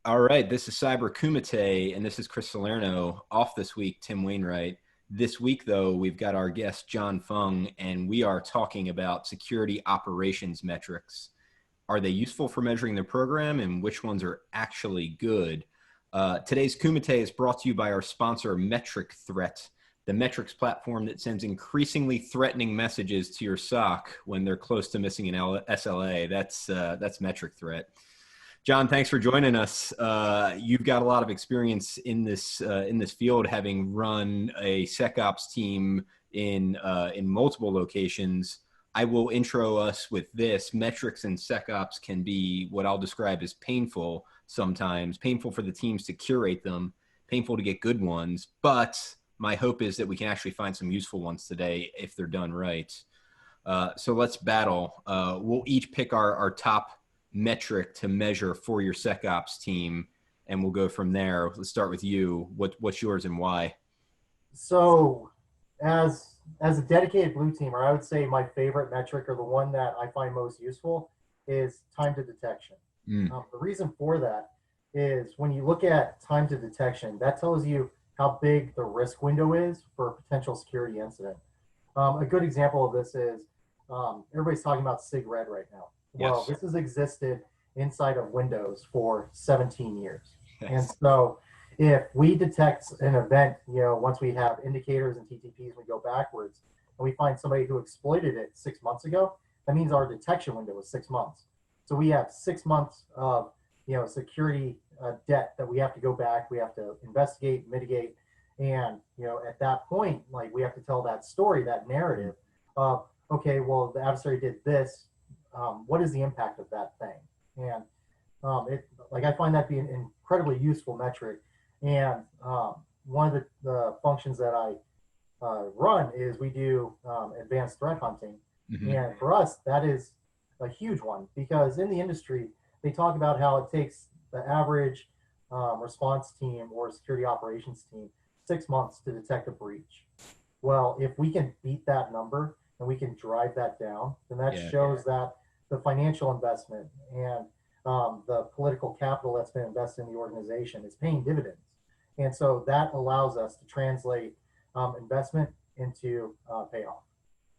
All right, this is Cyber Kumite, and this is Chris Salerno. Off this week, Tim Wainwright. This week, though, we've got our guest, John Fung, and we are talking about security operations metrics. Are they useful for measuring the program, and which ones are actually good? Today's Kumite is brought to you by our sponsor, Metric Threat, the metrics platform that sends increasingly threatening messages to your SOC when they're close to missing an SLA. That's Metric Threat. John, thanks for joining us. You've got a lot of experience in this field, having run a SecOps team in multiple locations. I will intro us with this. Metrics and SecOps can be what I'll describe as painful sometimes, painful for the teams to curate them, painful to get good ones. But my hope is that we can actually find some useful ones today if they're done right. So let's battle. We'll each pick our top metric to measure for your SecOps team, and we'll go from there. Let's start with you. What's yours and why? So as a dedicated blue teamer, I would say my favorite metric, or the one that I find most useful, is time to detection. The reason for that is when you look at time to detection, that tells you how big the risk window is for a potential security incident. A good example of this is everybody's talking about SIG-RED right now. Well, Yes. this has existed inside of Windows for 17 years. Yes. And so if we detect an event, once we have indicators and TTPs, we go backwards and we find somebody who exploited it 6 months ago, that means our detection window was 6 months. So we have 6 months of, security debt that we have to go back. We have to investigate, mitigate. And, at that point, like, we have to tell that story, that narrative of, okay, well, the adversary did this. What is the impact of that thing? And I find that being an incredibly useful metric. And one of the functions that I run is we do advanced threat hunting. Mm-hmm. And for us, that is a huge one, because in the industry, they talk about how it takes the average response team or security operations team 6 months to detect a breach. Well, if we can beat that number and we can drive that down, then that shows that the financial investment and the political capital that's been invested in the organization is paying dividends. And so that allows us to translate investment into payoff.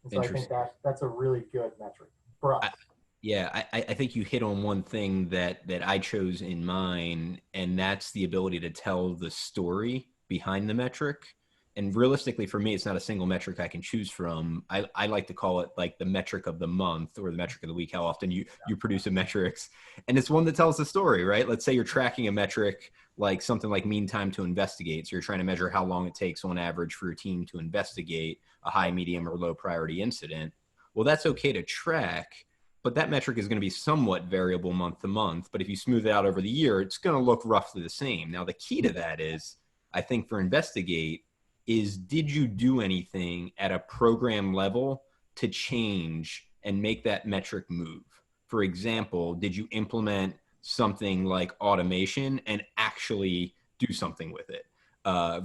And so I think that's a really good metric for us. I think you hit on one thing that I chose in mine, and that's the ability to tell the story behind the metric. And realistically, for me, it's not a single metric I can choose from. I like to call it like the metric of the month or the metric of the week, how often you produce a metrics. And it's one that tells the story, right? Let's say you're tracking a metric like something like mean time to investigate. So you're trying to measure how long it takes on average for your team to investigate a high, medium, or low priority incident. Well, that's okay to track, but that metric is going to be somewhat variable month to month. But if you smooth it out over the year, it's going to look roughly the same. Now, the key to that is, I think for investigate, is did you do anything at a program level to change and make that metric move? For example, did you implement something like automation and actually do something with it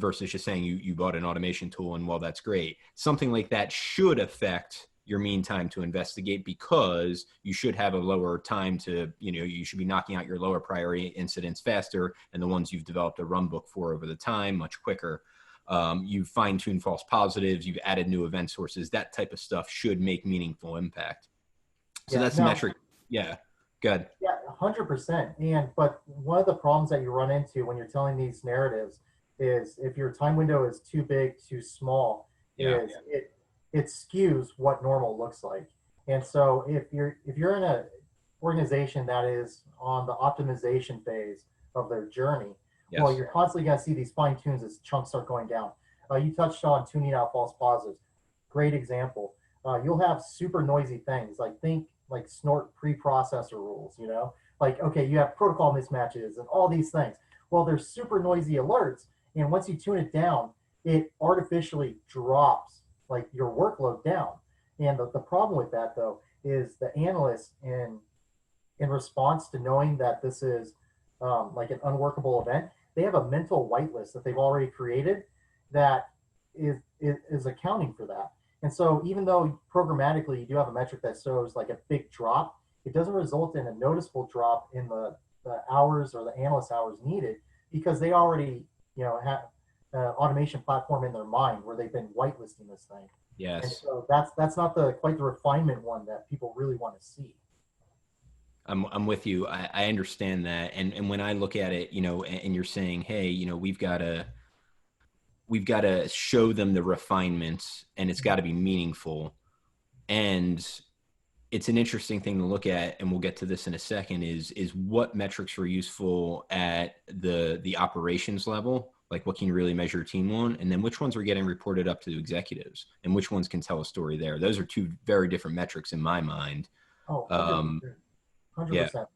versus just saying you bought an automation tool and, well, that's great. Something like that should affect your mean time to investigate, because you should have a lower time to, you should be knocking out your lower priority incidents faster, and the ones you've developed a run book for over the time much quicker. You've fine-tuned false positives, you've added new event sources. That type of stuff should make meaningful impact. So that's the metric. Yeah, good. Yeah, 100%. But one of the problems that you run into when you're telling these narratives is if your time window is too big, too small, it skews what normal looks like. And so if you're in an organization that is on the optimization phase of their journey, well, you're constantly going to see these fine tunes as chunks start going down. You touched on tuning out false positives. Great example. You'll have super noisy things, think like snort preprocessor rules, like, okay, you have protocol mismatches and all these things. Well, they're super noisy alerts. And once you tune it down, it artificially drops like your workload down. And the problem with that, though, is the analyst in response to knowing that this is like an unworkable event, they have a mental whitelist that they've already created that is accounting for that. And so even though programmatically you do have a metric that shows like a big drop, it doesn't result in a noticeable drop in the the hours or the analyst hours needed because they already, have automation platform in their mind where they've been whitelisting this thing. And Yes. so that's not quite the refinement one that people really want to see. I'm with you. I understand that. And when I look at it, and you're saying, hey, we've got to show them the refinements and it's got to be meaningful. And it's an interesting thing to look at, and we'll get to this in a second, is what metrics are useful at the operations level, like what can you really measure a team on, and then which ones are getting reported up to the executives and which ones can tell a story there. Those are two very different metrics in my mind. Oh, um 100%. yeah. 100%.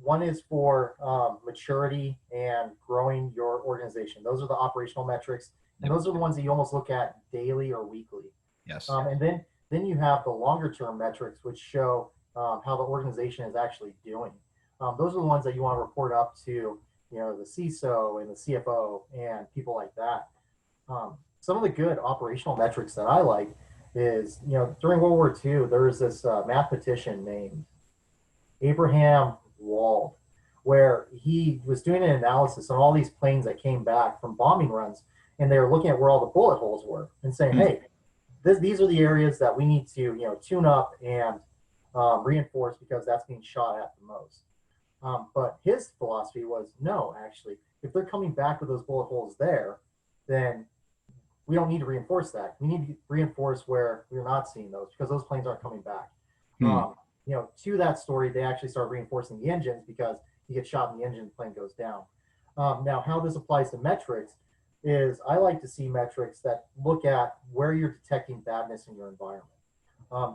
One is for maturity and growing your organization. Those are the operational metrics, and Yep. those are the ones that you almost look at daily or weekly. Yes. And then you have the longer term metrics, which show how the organization is actually doing. Those are the ones that you want to report up to, the CISO and the CFO and people like that. Some of the good operational metrics that I like is, during World War II, there was this mathematician named Abraham Wald, where he was doing an analysis on all these planes that came back from bombing runs, and they were looking at where all the bullet holes were and saying, "Hey, these are the areas that we need to, tune up and reinforce because that's being shot at the most." But his philosophy was, no, actually, if they're coming back with those bullet holes there, then we don't need to reinforce that. We need to reinforce where we're not seeing those because those planes aren't coming back. Hmm. To that story, they actually start reinforcing the engines because you get shot in the engine, the plane goes down. Now, how this applies to metrics is I like to see metrics that look at where you're detecting badness in your environment.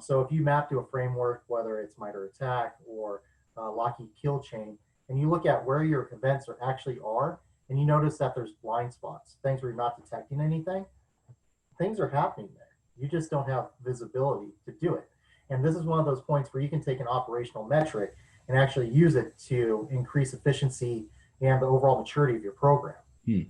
So if you map to a framework, whether it's MITRE ATT&CK or Lockheed Kill Chain, and you look at where your events actually are, and you notice that there's blind spots, things where you're not detecting anything, things are happening there. You just don't have visibility to do it. And this is one of those points where you can take an operational metric and actually use it to increase efficiency and the overall maturity of your program. Hmm.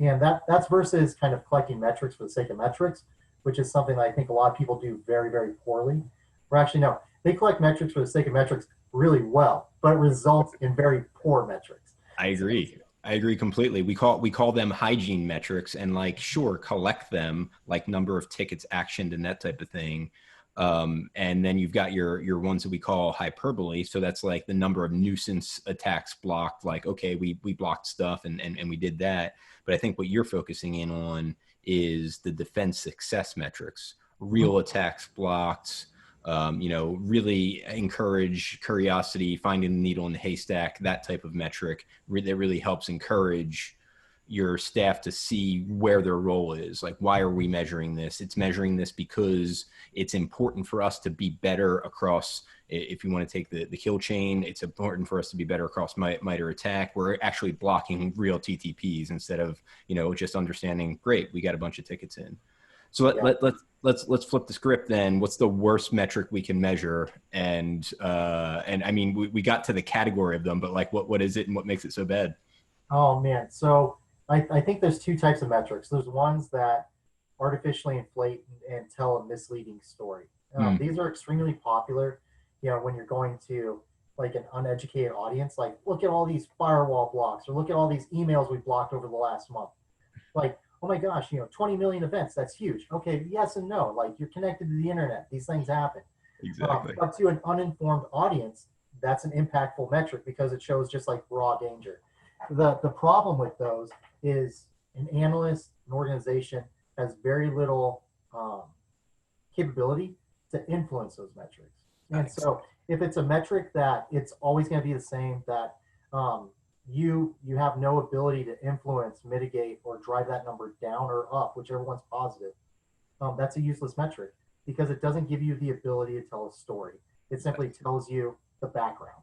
And that's versus kind of collecting metrics for the sake of metrics, which is something that I think a lot of people do very, very poorly. Or actually, no, they collect metrics for the sake of metrics really well, but it results in very poor metrics. I agree. I agree completely. We call them hygiene metrics, and like, sure, collect them, like number of tickets actioned and that type of thing. And then you've got your ones that we call hyperbole. So that's like the number of nuisance attacks blocked. Like, okay, we blocked stuff and we did that. But I think what you're focusing in on is the defense success metrics, real attacks blocked. Really encourage curiosity, finding the needle in the haystack, that type of metric that really helps encourage your staff to see where their role is. Like, why are we measuring this? It's measuring this because it's important for us to be better across, if you want to take the kill chain, it's important for us to be better across MITRE ATT&CK. We're actually blocking real TTPs instead of, just understanding, great, we got a bunch of tickets in. So let's flip the script then. What's the worst metric we can measure? And I mean, we got to the category of them, but like, what is it and what makes it so bad? Oh man, so I think there's two types of metrics. There's ones that artificially inflate and tell a misleading story. These are extremely popular, when you're going to like an uneducated audience, like look at all these firewall blocks or look at all these emails we blocked over the last month. Like, oh my gosh, 20 million events, that's huge. Okay, yes and no. Like, you're connected to the internet. These things happen. Exactly. But to an uninformed audience, that's an impactful metric because it shows just like raw danger. The problem with those is an analyst, an organization has very little capability to influence those metrics. And so if it's a metric that it's always going to be the same, that you have no ability to influence, mitigate, or drive that number down or up, whichever one's positive, that's a useless metric because it doesn't give you the ability to tell a story. It simply tells you the background.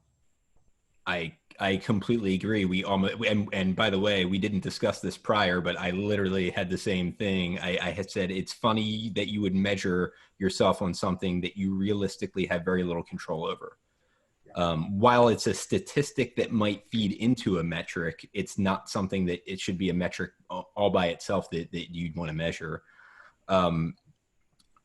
I completely agree. We almost, and by the way, we didn't discuss this prior, but I literally had the same thing. I had said it's funny that you would measure yourself on something that you realistically have very little control over. While it's a statistic that might feed into a metric, it's not something that it should be a metric all by itself that you'd want to measure.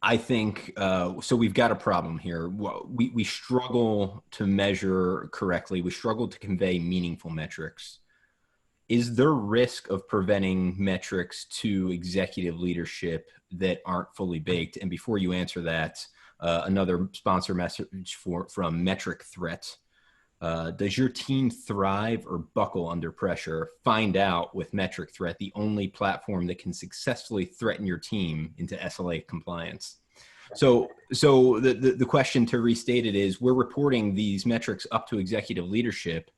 I think so. We've got a problem here. We struggle to measure correctly. We struggle to convey meaningful metrics. Is there risk of preventing metrics to executive leadership that aren't fully baked? And before you answer that, another sponsor message from Metric Threat. Does your team thrive or buckle under pressure? Find out with Metric Threat, the only platform that can successfully threaten your team into SLA compliance. So the question, to restate it, is we're reporting these metrics up to executive leadership.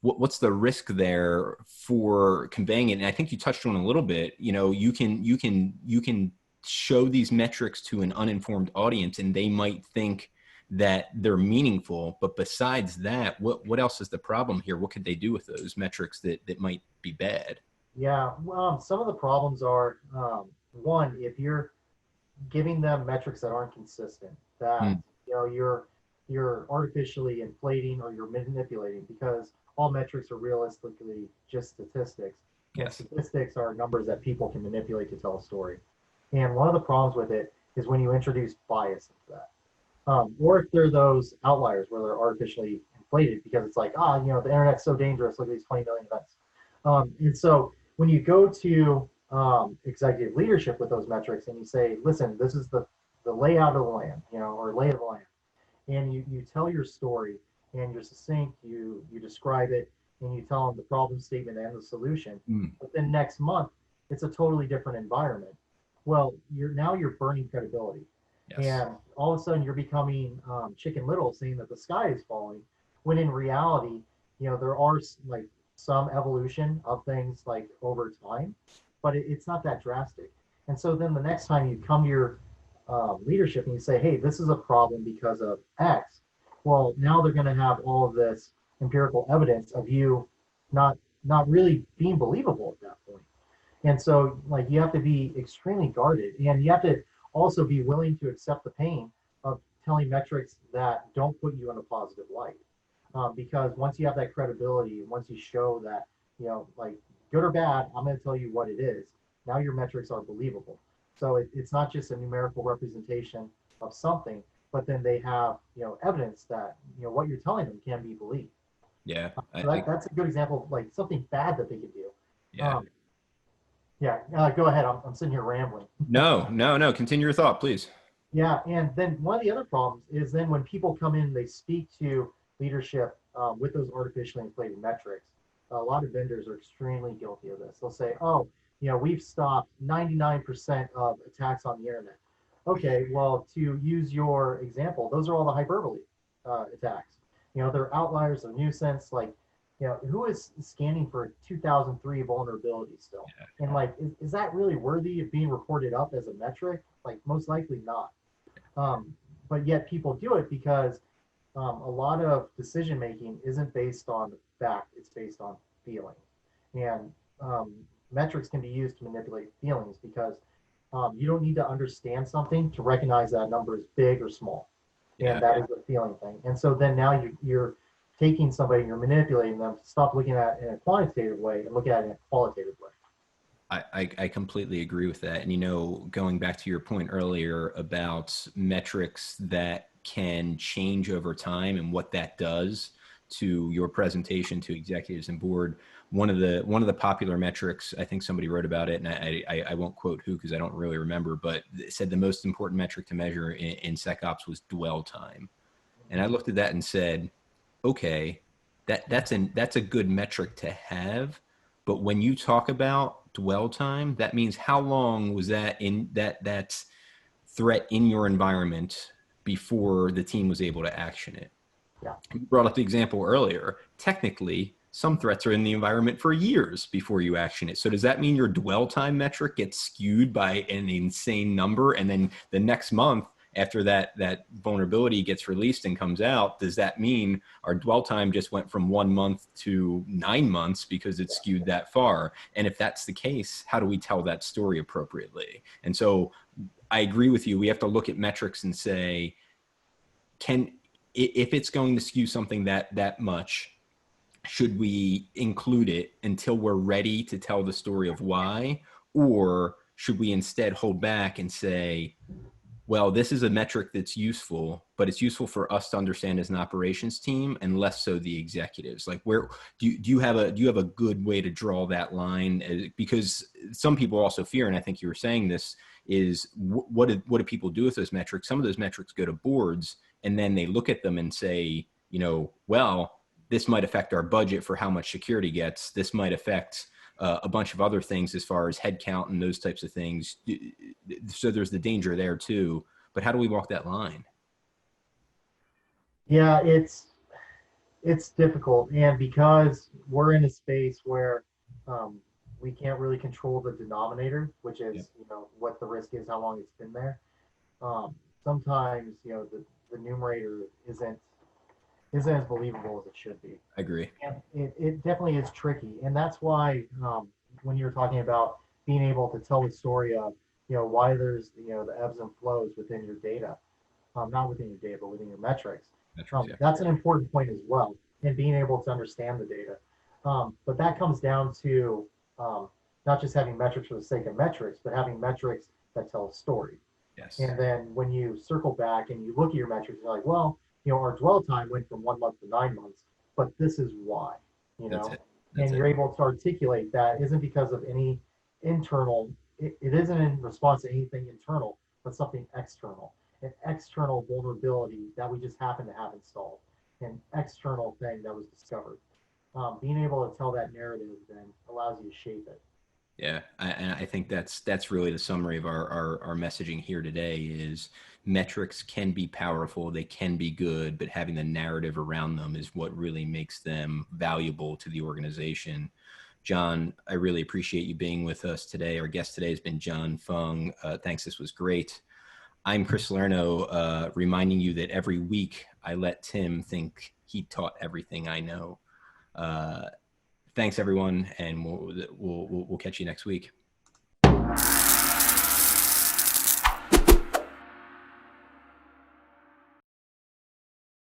What's the risk there for conveying it? And I think you touched on a little bit. You can show these metrics to an uninformed audience, and they might think that they're meaningful. But besides that, what else is the problem here? What could they do with those metrics that might be bad? Yeah, some of the problems are one, if you're giving them metrics that aren't consistent, that you're artificially inflating or you're manipulating, because all metrics are realistically just statistics. And Yes. statistics are numbers that people can manipulate to tell a story. And one of the problems with it is when you introduce bias into that. Or if they're those outliers where they're artificially inflated because it's like, the internet's so dangerous, look at these 20 million events. And so when you go to executive leadership with those metrics and you say, listen, this is the layout of the land, or lay of the land, and you tell your story and you're succinct, you describe it, and you tell them the problem statement and the solution. But then next month, it's a totally different environment. Well, you're burning credibility. Yes. And all of a sudden you're becoming Chicken Little, saying that the sky is falling, when in reality, there are like some evolution of things like over time, but it's not that drastic. And so then the next time you come to your leadership and you say, hey, this is a problem because of X, well, now they're going to have all of this empirical evidence of you not really being believable at that point. And so like you have to be extremely guarded, and you have to also be willing to accept the pain of telling metrics that don't put you in a positive light. Because once you have that credibility, once you show that, like good or bad, I'm going to tell you what it is. Now your metrics are believable. So it's not just a numerical representation of something, but then they have, evidence that, what you're telling them can be believed. Yeah. So that's a good example of like something bad that they could do. Yeah. Go ahead. I'm sitting here rambling. No. Continue your thought, please. Yeah, and then one of the other problems is then when people come in, they speak to leadership with those artificially inflated metrics. A lot of vendors are extremely guilty of this. They'll say, "Oh, we've stopped 99% of attacks on the internet." Okay, well, to use your example, those are all the hyperbole attacks. They're outliers, they're nuisance. Like, who is scanning for 2003 vulnerability still? Yeah. And like, is that really worthy of being reported up as a metric? Like, most likely not. But yet people do it because a lot of decision making isn't based on fact, it's based on feeling. And metrics can be used to manipulate feelings because you don't need to understand something to recognize that a number is big or small. And that is a feeling thing. And so then now you're taking somebody, you're manipulating them to stop looking at it in a quantitative way and look at it in a qualitative way. I completely agree with that. And, going back to your point earlier about metrics that can change over time and what that does to your presentation to executives and board, one of the popular metrics, I think somebody wrote about it, and I won't quote who because I don't really remember, but it said the most important metric to measure in SecOps was dwell time. And I looked at that and said, okay, that's a good metric to have, but when you talk about dwell time, that means how long was that in that threat in your environment before the team was able to action it. Yeah. You brought up the example earlier. Technically, some threats are in the environment for years before you action it. So does that mean your dwell time metric gets skewed by an insane number, and then the next month after that vulnerability gets released and comes out, does that mean our dwell time just went from 1 month to 9 months because it's skewed that far? And if that's the case, how do we tell that story appropriately? And so I agree with you. We have to look at metrics and say, if it's going to skew something that much, should we include it until we're ready to tell the story of why? Or should we instead hold back and say, well, this is a metric that's useful, but it's useful for us to understand as an operations team, and less so the executives. Like, where do you have a good way to draw that line? Because some people also fear, and I think you were saying this, is what do people do with those metrics? Some of those metrics go to boards, and then they look at them and say, well, this might affect our budget for how much security gets. This might affect a bunch of other things as far as headcount and those types of things. So there's the danger there too. But how do we walk that line? Yeah, it's difficult, and because we're in a space where um, we can't really control the denominator, which Yeah. is what the risk is, how long it's been there. Sometimes the numerator isn't as believable as it should be. I agree. And it definitely is tricky, and that's why when you're talking about being able to tell the story of why there's the ebbs and flows within your data, not within your data but within your metrics, Metrics, yeah. that's an important point as well, and being able to understand the data. But that comes down to um, not just having metrics for the sake of metrics, but having metrics that tell a story. Yes. And then when you circle back and you look at your metrics, you're like, well, our dwell time went from 1 month to 9 months, but this is why, you That's know, it. That's and it. you're able to articulate that isn't because of any internal, it isn't in response to anything internal, but something external, an external vulnerability that we just happen to have installed, an external thing that was discovered. Being able to tell that narrative then allows you to shape it. Yeah, and I think that's really the summary of our messaging here today is metrics can be powerful, they can be good, but having the narrative around them is what really makes them valuable to the organization. John, I really appreciate you being with us today. Our guest today has been John Fung. Thanks, this was great. I'm Chris Lerno, reminding you that every week I let Tim think he taught everything I know. Uh, Thanks, everyone, and we'll catch you next week.